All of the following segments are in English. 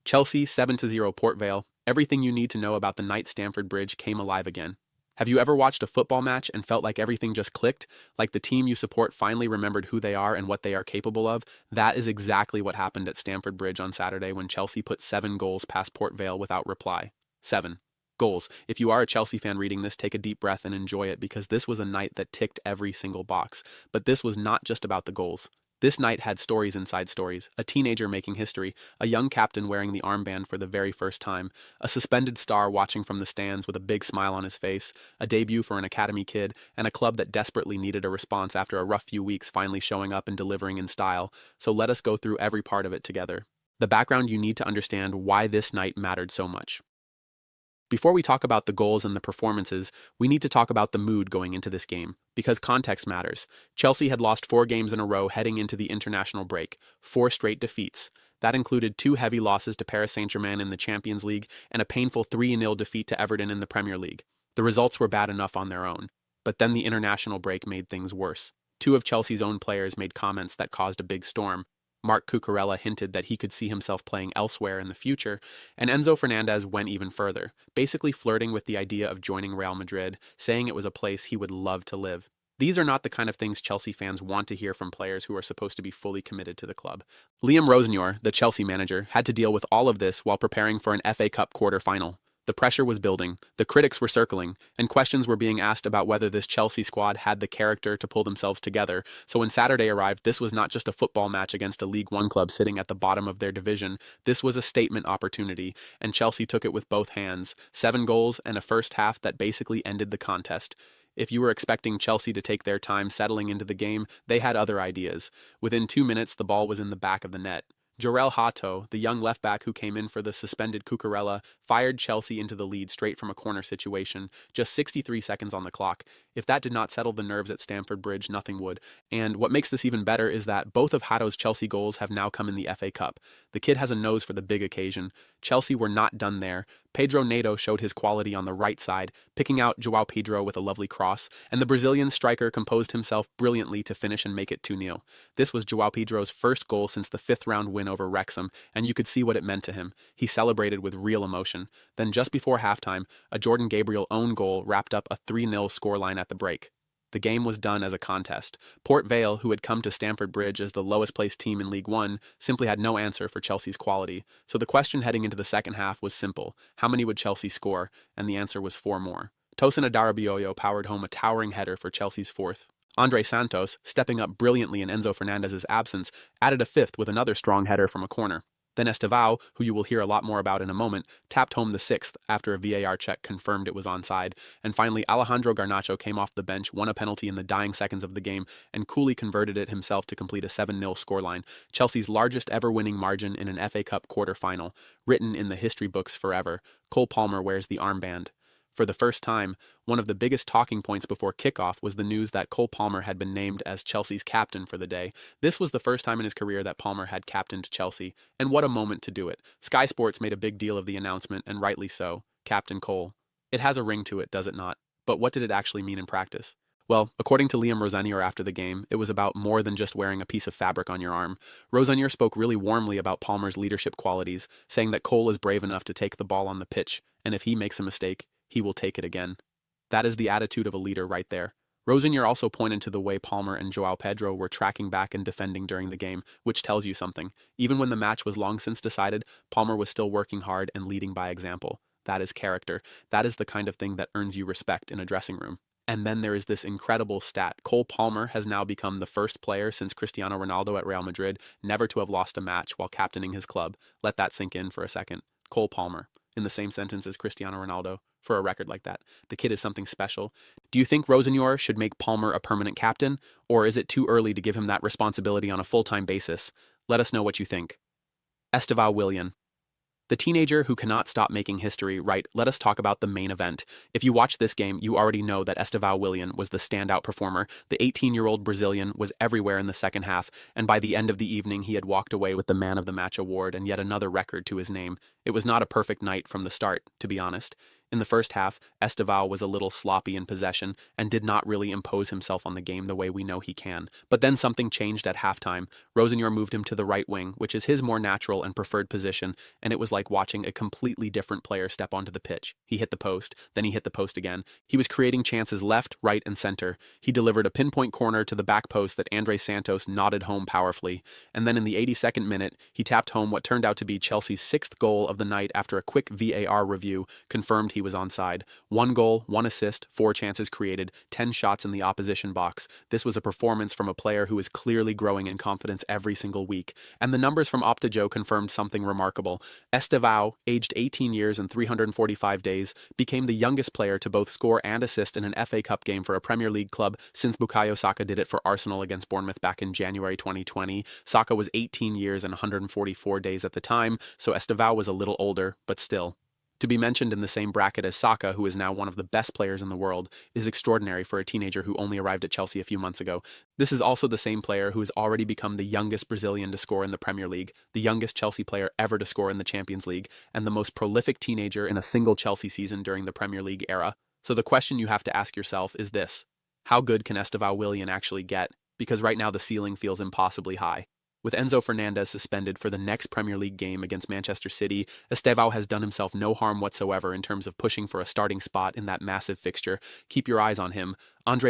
Chelsea 7-0 Port Vale. Everything you need to know about the night Stamford Bridge came alive again. Have you ever watched a football match and felt like everything just clicked? Like the team you support finally remembered who they are and what they are capable of? That is exactly what happened at Stamford Bridge on Saturday when Chelsea put 7 goals past Port Vale without reply. 7 goals. If you are a Chelsea fan reading this, take a deep breath and enjoy it because this was a night that ticked every single box. But this was not just about the goals. This night had stories inside stories, a teenager making history, a young captain wearing the armband for the very first time, a suspended star watching from the stands with a big smile on his face, a debut for an academy kid, and a club that desperately needed a response after a rough few weeks finally showing up and delivering in style. So let us go through every part of it together. The background you need to understand why this night mattered so much. Before we talk about the goals and the performances, we need to talk about the mood going into this game, because context matters. Chelsea had lost 4 games in a row heading into the international break, 4 straight defeats. That included 2 heavy losses to Paris Saint-Germain in the Champions League and a painful 3-0 defeat to Everton in the Premier League. The results were bad enough on their own, but then the international break made things worse. 2 of Chelsea's own players made comments that caused a big storm. Marc Cucurella hinted that he could see himself playing elsewhere in the future, and Enzo Fernandez went even further, basically flirting with the idea of joining Real Madrid, saying it was a place he would love to live. These are not the kind of things Chelsea fans want to hear from players who are supposed to be fully committed to the club. Liam Rosenior, the Chelsea manager, had to deal with all of this while preparing for an FA Cup quarter-final. The pressure was building, the critics were circling, and questions were being asked about whether this Chelsea squad had the character to pull themselves together. So when Saturday arrived, this was not just a football match against a League One club sitting at the bottom of their division. This was a statement opportunity, and Chelsea took it with both hands. 7 goals and a first half that basically ended the contest. If you were expecting Chelsea to take their time settling into the game, they had other ideas. Within 2 minutes, the ball was in the back of the net. Jorel Hato, the young left-back who came in for the suspended Cucurella, fired Chelsea into the lead straight from a corner situation, just 63 seconds on the clock. If that did not settle the nerves at Stamford Bridge, nothing would. And what makes this even better is that both of Hato's Chelsea goals have now come in the FA Cup. The kid has a nose for the big occasion. Chelsea were not done there. Pedro Neto showed his quality on the right side, picking out João Pedro with a lovely cross, and the Brazilian striker composed himself brilliantly to finish and make it 2-0. This was João Pedro's first goal since the 5th-round win over Wrexham, and you could see what it meant to him. He celebrated with real emotion. Then just before halftime, a Jordan Gabriel own goal wrapped up a 3-0 scoreline at the break. The game was done as a contest. Port Vale, who had come to Stamford Bridge as the lowest-placed team in League One, simply had no answer for Chelsea's quality. So the question heading into the second half was simple. How many would Chelsea score? And the answer was 4 more. Tosin Adarabioyo powered home a towering header for Chelsea's 4th. Andre Santos, stepping up brilliantly in Enzo Fernandez's absence, added a 5th with another strong header from a corner. Then Estevao, who you will hear a lot more about in a moment, tapped home the 6th after a VAR check confirmed it was onside. And finally, Alejandro Garnacho came off the bench, won a penalty in the dying seconds of the game, and coolly converted it himself to complete a 7-0 scoreline, Chelsea's largest ever winning margin in an FA Cup quarter-final, written in the history books forever. Cole Palmer wears the armband. For the first time, one of the biggest talking points before kickoff was the news that Cole Palmer had been named as Chelsea's captain for the day. This was the first time in his career that Palmer had captained Chelsea, and what a moment to do it. Sky Sports made a big deal of the announcement, and rightly so. Captain Cole. It has a ring to it, does it not? But what did it actually mean in practice? Well, according to Liam Rosenior after the game, it was about more than just wearing a piece of fabric on your arm. Rosenior spoke really warmly about Palmer's leadership qualities, saying that Cole is brave enough to take the ball on the pitch, and if he makes a mistake, he will take it again. That is the attitude of a leader right there. Rosenior also pointed to the way Palmer and João Pedro were tracking back and defending during the game, which tells you something. Even when the match was long since decided, Palmer was still working hard and leading by example. That is character. That is the kind of thing that earns you respect in a dressing room. And then there is this incredible stat. Cole Palmer has now become the first player since Cristiano Ronaldo at Real Madrid never to have lost a match while captaining his club. Let that sink in for a second. Cole Palmer, in the same sentence as Cristiano Ronaldo, for a record like that. The kid is something special. Do you think Rosenior should make Palmer a permanent captain, or is it too early to give him that responsibility on a full-time basis? Let us know what you think. Estevao Willian. The teenager who cannot stop making history, right? Let us talk about the main event. If you watch this game, you already know that Estevao Willian was the standout performer. The 18-year-old Brazilian was everywhere in the second half, and by the end of the evening, he had walked away with the Man of the Match award and yet another record to his name. It was not a perfect night from the start, to be honest. In the first half, Estevao was a little sloppy in possession and did not really impose himself on the game the way we know he can. But then something changed at halftime. Rosenior moved him to the right wing, which is his more natural and preferred position, and it was like watching a completely different player step onto the pitch. He hit the post, then he hit the post again. He was creating chances left, right, and center. He delivered a pinpoint corner to the back post that Santos nodded home powerfully, and then in the 82nd minute, he tapped home what turned out to be Chelsea's sixth goal of the night after a quick VAR review confirmed he was onside. 1 goal, 1 assist, 4 chances created, 10 shots in the opposition box. This was a performance from a player who is clearly growing in confidence every single week. And the numbers from Optajo confirmed something remarkable. Estevao, aged 18 years and 345 days, became the youngest player to both score and assist in an FA Cup game for a Premier League club since Bukayo Saka did it for Arsenal against Bournemouth back in January 2020. Saka was 18 years and 144 days at the time, so Estevao was a little older, but still. To be mentioned in the same bracket as Saka, who is now one of the best players in the world, is extraordinary for a teenager who only arrived at Chelsea a few months ago. This is also the same player who has already become the youngest Brazilian to score in the Premier League, the youngest Chelsea player ever to score in the Champions League, and the most prolific teenager in a single Chelsea season during the Premier League era. So the question you have to ask yourself is this: how good can Estevao Willian actually get? Because right now the ceiling feels impossibly high. With Enzo Fernandez suspended for the next Premier League game against Manchester City, Estevao has done himself no harm whatsoever in terms of pushing for a starting spot in that massive fixture. Keep your eyes on him.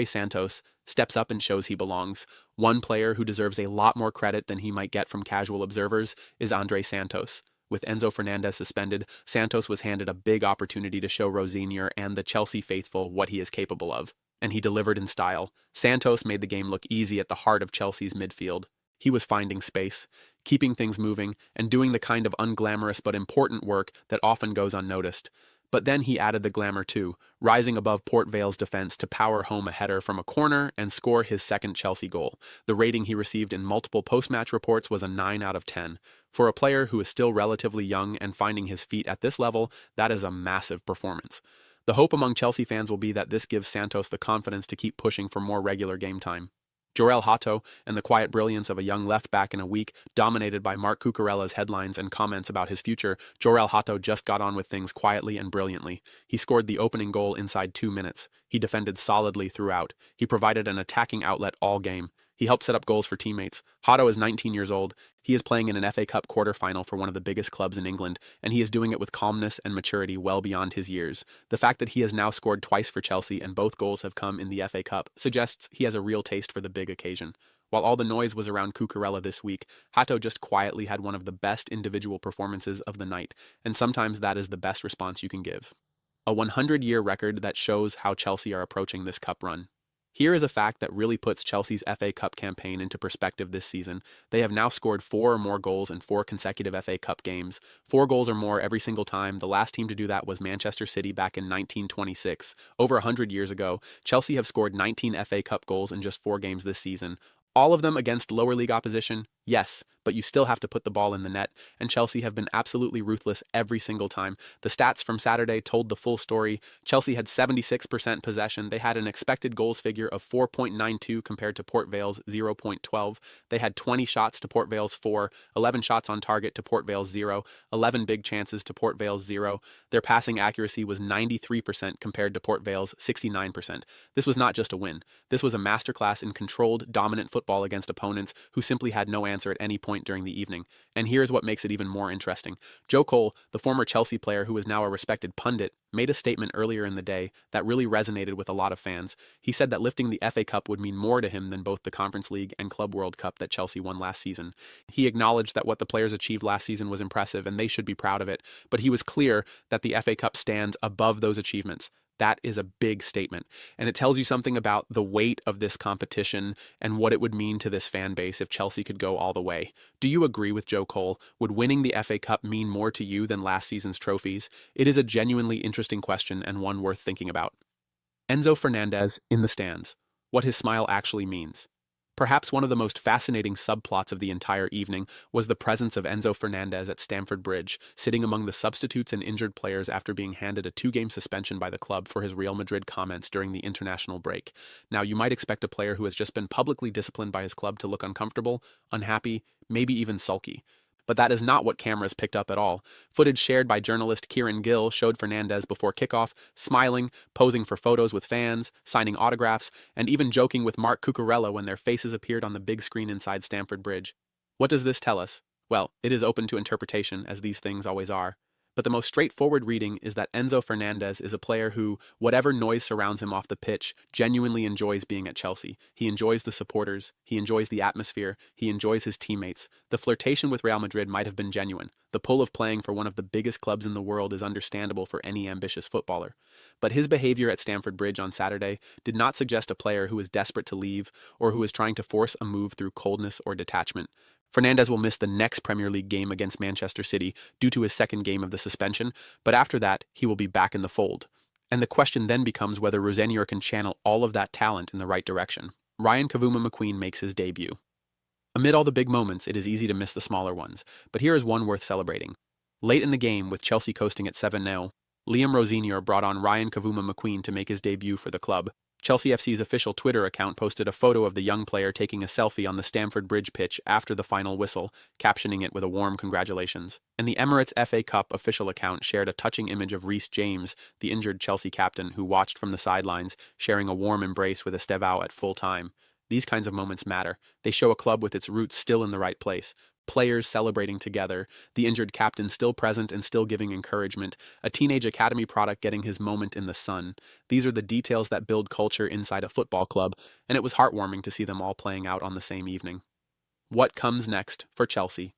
Santos steps up and shows he belongs. One player who deserves a lot more credit than he might get from casual observers is Santos. With Enzo Fernandez suspended, Santos was handed a big opportunity to show Rosenior and the Chelsea faithful what he is capable of. And he delivered in style. Santos made the game look easy at the heart of Chelsea's midfield. He was finding space, keeping things moving, and doing the kind of unglamorous but important work that often goes unnoticed. But then he added the glamour too, rising above Port Vale's defense to power home a header from a corner and score his second Chelsea goal. The rating he received in multiple post-match reports was a 9 out of 10. For a player who is still relatively young and finding his feet at this level, that is a massive performance. The hope among Chelsea fans will be that this gives Santos the confidence to keep pushing for more regular game time. Jorel Hato and the quiet brilliance of a young left-back in a week dominated by Marc Cucurella's headlines and comments about his future. Jorel Hato just got on with things quietly and brilliantly. He scored the opening goal inside 2 minutes. He defended solidly throughout. He provided an attacking outlet all game. He helped set up goals for teammates. Hato is 19 years old. He is playing in an FA Cup quarter-final for one of the biggest clubs in England, and he is doing it with calmness and maturity well beyond his years. The fact that he has now scored twice for Chelsea and both goals have come in the FA Cup suggests he has a real taste for the big occasion. While all the noise was around Cucurella this week, Hato just quietly had one of the best individual performances of the night, and sometimes that is the best response you can give. A 100-year record that shows how Chelsea are approaching this cup run. Here is a fact that really puts Chelsea's FA Cup campaign into perspective this season. They have now scored 4 or more goals in 4 consecutive FA Cup games. 4 goals or more every single time. The last team to do that was Manchester City back in 1926. Over 100 years ago, Chelsea have scored 19 FA Cup goals in just 4 games this season. All of them against lower league opposition? Yes, but you still have to put the ball in the net, and Chelsea have been absolutely ruthless every single time. The stats from Saturday told the full story. Chelsea had 76% possession. They had an expected goals figure of 4.92 compared to Port Vale's 0.12. They had 20 shots to Port Vale's 4, 11 shots on target to Port Vale's 0, 11 big chances to Port Vale's 0. Their passing accuracy was 93% compared to Port Vale's 69%. This was not just a win. This was a masterclass in controlled, dominant football against opponents who simply had no answer at any point during the evening. And here's what makes it even more interesting. Joe Cole, the former Chelsea player who is now a respected pundit, made a statement earlier in the day that really resonated with a lot of fans. He said that lifting the FA Cup would mean more to him than both the Conference League and Club World Cup that Chelsea won last season. He acknowledged that what the players achieved last season was impressive and they should be proud of it, but he was clear that the FA Cup stands above those achievements. That is a big statement, and it tells you something about the weight of this competition and what it would mean to this fan base if Chelsea could go all the way. Do you agree with Joe Cole? Would winning the FA Cup mean more to you than last season's trophies? It is a genuinely interesting question and one worth thinking about. Enzo Fernandez in the stands. What his smile actually means. Perhaps one of the most fascinating subplots of the entire evening was the presence of Enzo Fernandez at Stamford Bridge, sitting among the substitutes and injured players after being handed a 2-game suspension by the club for his Real Madrid comments during the international break. Now, you might expect a player who has just been publicly disciplined by his club to look uncomfortable, unhappy, maybe even sulky. But that is not what cameras picked up at all. Footage shared by journalist Kieran Gill showed Fernandez before kickoff, smiling, posing for photos with fans, signing autographs, and even joking with Mark Cucurella when their faces appeared on the big screen inside Stamford Bridge. What does this tell us? Well, it is open to interpretation, as these things always are. But the most straightforward reading is that Enzo Fernandez is a player who, whatever noise surrounds him off the pitch, genuinely enjoys being at Chelsea. He enjoys the supporters, he enjoys the atmosphere, he enjoys his teammates. The flirtation with Real Madrid might have been genuine. The pull of playing for one of the biggest clubs in the world is understandable for any ambitious footballer. But his behavior at Stamford Bridge on Saturday did not suggest a player who is desperate to leave or who is trying to force a move through coldness or detachment. Fernandez will miss the next Premier League game against Manchester City due to his second game of the suspension, but after that, he will be back in the fold. And the question then becomes whether Rosenior can channel all of that talent in the right direction. Ryan Kavuma-McQueen makes his debut. Amid all the big moments, it is easy to miss the smaller ones, but here is one worth celebrating. Late in the game, with Chelsea coasting at 7-0, Liam Rosenior brought on Ryan Kavuma-McQueen to make his debut for the club. Chelsea FC's official Twitter account posted a photo of the young player taking a selfie on the Stamford Bridge pitch after the final whistle, captioning it with a warm congratulations. And the Emirates FA Cup official account shared a touching image of Reece James, the injured Chelsea captain, who watched from the sidelines, sharing a warm embrace with Estevao at full time. These kinds of moments matter. They show a club with its roots still in the right place. Players celebrating together, the injured captain still present and still giving encouragement, a teenage academy product getting his moment in the sun. These are the details that build culture inside a football club, and it was heartwarming to see them all playing out on the same evening. What comes next for Chelsea?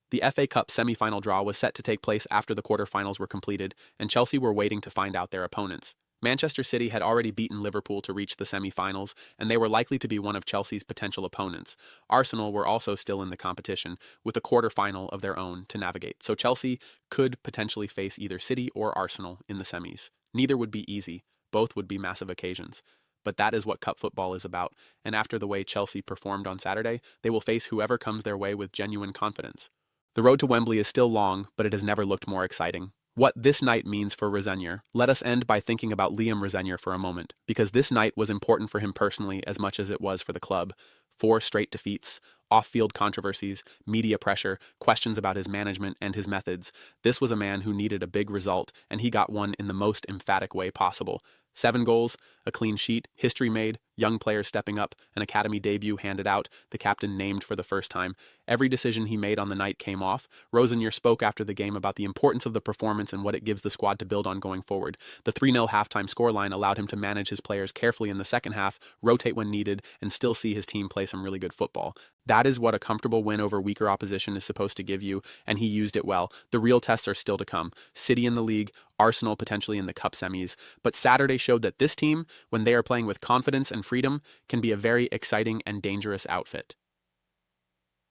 The FA Cup semi-final draw was set to take place after the quarter-finals were completed, and Chelsea were waiting to find out their opponents. Manchester City had already beaten Liverpool to reach the semi-finals, and they were likely to be one of Chelsea's potential opponents. Arsenal were also still in the competition, with a quarter-final of their own to navigate, so Chelsea could potentially face either City or Arsenal in the semis. Neither would be easy, both would be massive occasions. But that is what cup football is about, and after the way Chelsea performed on Saturday, they will face whoever comes their way with genuine confidence. The road to Wembley is still long, but it has never looked more exciting. What this night means for Rosenior. Let us end by thinking about Liam Rosenior for a moment, because this night was important for him personally as much as it was for the club. 4 straight defeats, off-field controversies, media pressure, questions about his management and his methods. This was a man who needed a big result, and he got one in the most emphatic way possible. 7 goals, a clean sheet, history made, young players stepping up, an academy debut handed out, the captain named for the first time. Every decision he made on the night came off. Rosenior spoke after the game about the importance of the performance and what it gives the squad to build on going forward. The 3-0 halftime scoreline allowed him to manage his players carefully in the second half, rotate when needed, and still see his team play some really good football. That is what a comfortable win over weaker opposition is supposed to give you, and he used it well. The real tests are still to come. City in the league, Arsenal potentially in the cup semis. But Saturday showed that this team, when they are playing with confidence and freedom, can be a very exciting and dangerous outfit.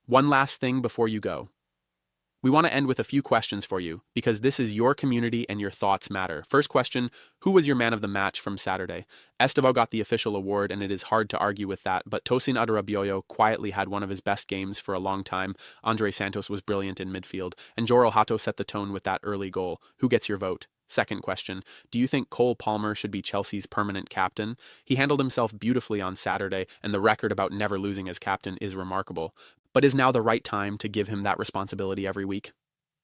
One last thing before you go. We want to end with a few questions for you, because this is your community and your thoughts matter. First question, who was your man of the match from Saturday? Estevao got the official award, and it is hard to argue with that, but Tosin Adarabioyo quietly had one of his best games for a long time. Andre Santos was brilliant in midfield, and Joel Hato set the tone with that early goal. Who gets your vote? Second question, do you think Cole Palmer should be Chelsea's permanent captain? He handled himself beautifully on Saturday, and the record about never losing as captain is remarkable. But is now the right time to give him that responsibility every week?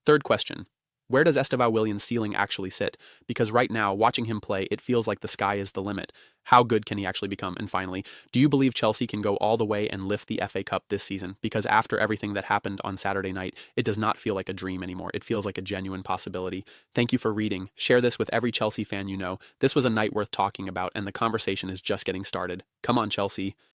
Third question, where does Estevao Willian's ceiling actually sit? Because right now, watching him play, it feels like the sky is the limit. How good can he actually become? And finally, do you believe Chelsea can go all the way and lift the FA Cup this season? Because after everything that happened on Saturday night, it does not feel like a dream anymore. It feels like a genuine possibility. Thank you for reading. Share this with every Chelsea fan you know. This was a night worth talking about, and the conversation is just getting started. Come on, Chelsea.